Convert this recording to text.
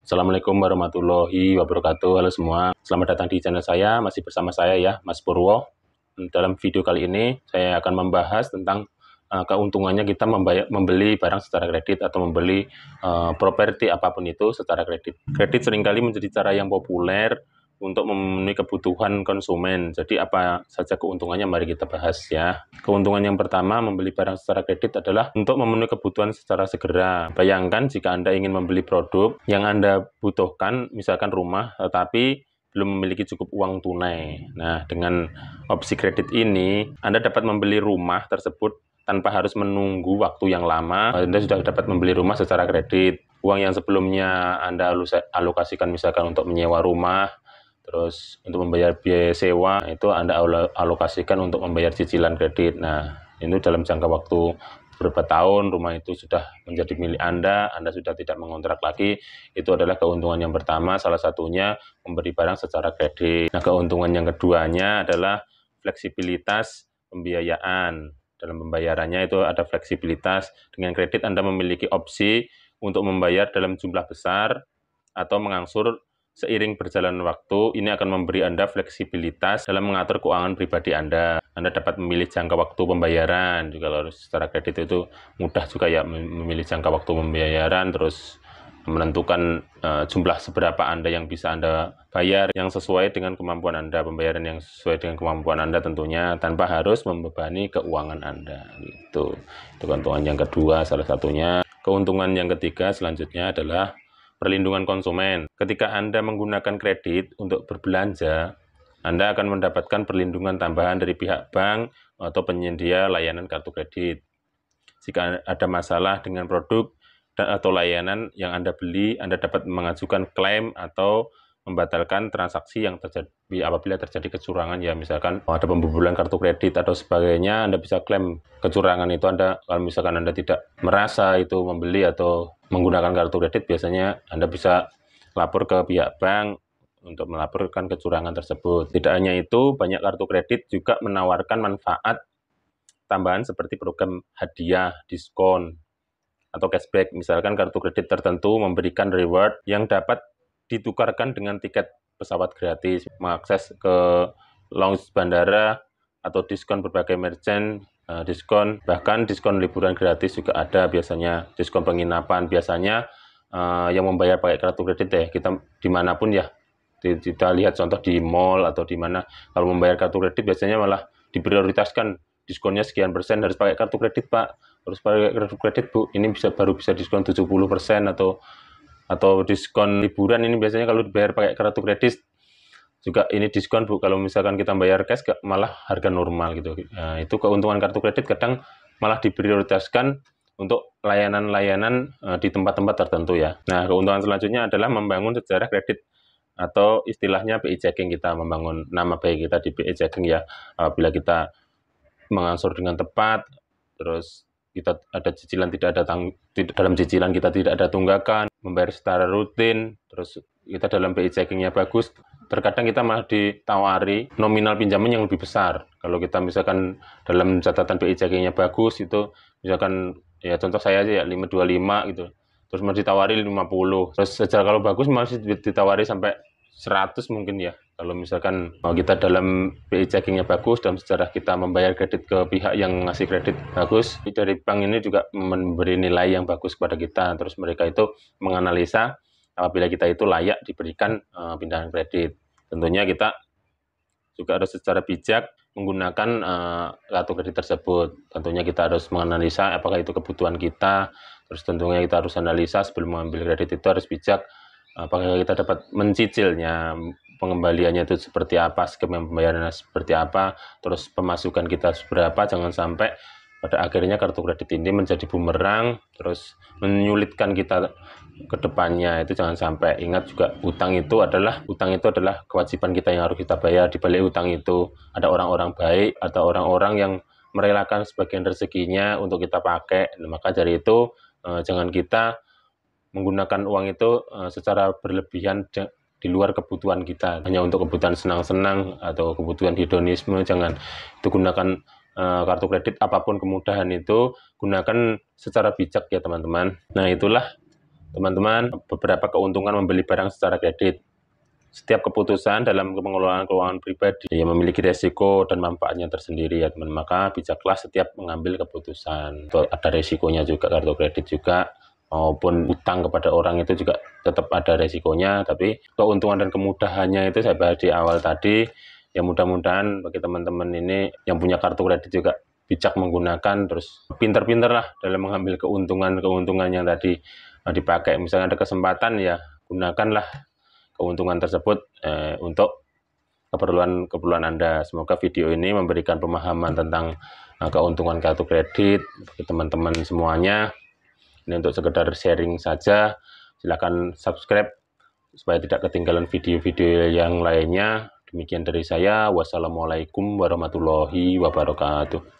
Assalamualaikum warahmatullahi wabarakatuh. Halo semua, selamat datang di channel saya. Masih bersama saya ya, Mas Purwo. Dalam video kali ini saya akan membahas tentang keuntungannya kita membeli barang secara kredit atau membeli properti apapun itu secara kredit. Kredit seringkali menjadi cara yang populer untuk memenuhi kebutuhan konsumen. Jadi apa saja keuntungannya, mari kita bahas ya. Keuntungan yang pertama, membeli barang secara kredit adalah untuk memenuhi kebutuhan secara segera. Bayangkan jika Anda ingin membeli produk yang Anda butuhkan, misalkan rumah, tetapi belum memiliki cukup uang tunai. Nah, dengan opsi kredit ini, Anda dapat membeli rumah tersebut tanpa harus menunggu waktu yang lama. Anda sudah dapat membeli rumah secara kredit. Uang yang sebelumnya Anda alokasikan misalkan untuk menyewa rumah, terus untuk membayar biaya sewa, itu Anda alokasikan untuk membayar cicilan kredit. Nah, itu dalam jangka waktu beberapa tahun, rumah itu sudah menjadi milik Anda sudah tidak mengontrak lagi. Itu adalah keuntungan yang pertama, salah satunya memberi barang secara kredit. Nah, keuntungan yang keduanya adalah fleksibilitas pembiayaan. Dalam pembayarannya itu ada fleksibilitas. Dengan kredit Anda memiliki opsi untuk membayar dalam jumlah besar atau mengangsur seiring berjalan waktu. Ini akan memberi Anda fleksibilitas dalam mengatur keuangan pribadi Anda. Anda dapat memilih jangka waktu pembayaran. Juga kalau secara kredit itu mudah juga ya, memilih jangka waktu pembayaran, terus menentukan jumlah seberapa Anda yang bisa Anda bayar yang sesuai dengan kemampuan Anda, pembayaran yang sesuai dengan kemampuan Anda tentunya, tanpa harus membebani keuangan Anda. Gitu. Itu keuntungan yang kedua, salah satunya. Keuntungan yang ketiga selanjutnya adalah perlindungan konsumen. Ketika Anda menggunakan kredit untuk berbelanja, Anda akan mendapatkan perlindungan tambahan dari pihak bank atau penyedia layanan kartu kredit. Jika ada masalah dengan produk atau layanan yang Anda beli, Anda dapat mengajukan klaim atau membatalkan transaksi yang terjadi apabila terjadi kecurangan ya, misalkan ada pembobolan kartu kredit atau sebagainya, Anda bisa klaim kecurangan itu. Kalau misalkan Anda tidak merasa itu membeli atau menggunakan kartu kredit, biasanya Anda bisa lapor ke pihak bank untuk melaporkan kecurangan tersebut. Tidak hanya itu, banyak kartu kredit juga menawarkan manfaat tambahan seperti program hadiah, diskon, atau cashback. Misalkan kartu kredit tertentu memberikan reward yang dapat ditukarkan dengan tiket pesawat gratis, mengakses ke lounge bandara, atau diskon berbagai merchant, diskon, bahkan diskon liburan gratis juga ada biasanya, diskon penginapan. Biasanya yang membayar pakai kartu kredit ya, kita dimanapun ya, kita lihat contoh di mall atau di mana, kalau membayar kartu kredit biasanya malah diprioritaskan, diskonnya sekian persen, harus pakai kartu kredit Pak, harus pakai kartu kredit Bu, ini baru bisa diskon 70%, atau diskon liburan ini biasanya kalau dibayar pakai kartu kredit juga ini diskon Bu, kalau misalkan kita bayar cash malah harga normal gitu. Nah, itu keuntungan kartu kredit, kadang malah diprioritaskan untuk layanan-layanan di tempat-tempat tertentu ya. Nah, keuntungan selanjutnya adalah membangun sejarah kredit atau istilahnya BI checking, kita membangun nama baik kita di BI checking ya. Apabila kita mengangsur dengan tepat, terus kita ada cicilan, dalam cicilan kita tidak ada tunggakan, membayar secara rutin, terus kita dalam BI checkingnya bagus, terkadang kita malah ditawari nominal pinjaman yang lebih besar. Kalau kita misalkan dalam catatan BI checkingnya bagus, itu misalkan ya contoh saya aja ya 525 gitu, terus mau ditawari 50, terus secara kalau bagus masih ditawari sampai 100 mungkin ya. Kalau misalkan kita dalam BI checkingnya bagus, dalam sejarah kita membayar kredit ke pihak yang ngasih kredit bagus, dari bank ini juga memberi nilai yang bagus kepada kita. Terus mereka itu menganalisa apabila kita itu layak diberikan pindahan kredit. Tentunya kita juga harus secara bijak menggunakan kartu kredit tersebut. Tentunya kita harus menganalisa apakah itu kebutuhan kita. Terus tentunya kita harus analisa sebelum mengambil kredit itu harus bijak, apakah kita dapat mencicilnya, pengembaliannya itu seperti apa, skema pembayarannya seperti apa, terus pemasukan kita seberapa. Jangan sampai pada akhirnya kartu kredit ini menjadi bumerang, terus menyulitkan kita ke depannya. Itu jangan sampai. Ingat juga, utang itu adalah kewajiban kita yang harus kita bayar. Di balik utang itu ada orang-orang baik atau orang-orang yang merelakan sebagian rezekinya untuk kita pakai. Maka dari itu jangan kita menggunakan uang itu secara berlebihan di luar kebutuhan kita, hanya untuk kebutuhan senang-senang atau kebutuhan hedonisme. Jangan. Itu gunakan kartu kredit, apapun kemudahan itu gunakan secara bijak ya teman-teman. Nah, itulah Teman-teman, beberapa keuntungan membeli barang secara kredit. Setiap keputusan dalam pengelolaan keuangan pribadi yang memiliki resiko dan manfaatnya tersendiri ya teman. Maka bijaklah setiap mengambil keputusan. Ada resikonya juga, kartu kredit juga, maupun utang kepada orang itu juga tetap ada resikonya. Tapi keuntungan dan kemudahannya itu saya bahas di awal tadi. Ya mudah-mudahan bagi teman-teman ini yang punya kartu kredit juga bijak menggunakan, terus pinter-pinter lah dalam mengambil keuntungan yang tadi dipakai. Misalnya ada kesempatan ya gunakanlah keuntungan tersebut untuk keperluan Anda. Semoga video ini memberikan pemahaman tentang keuntungan kartu kredit bagi teman-teman semuanya. Ini untuk sekedar sharing saja. Silahkan subscribe supaya tidak ketinggalan video-video yang lainnya. Demikian dari saya. Wassalamualaikum warahmatullahi wabarakatuh.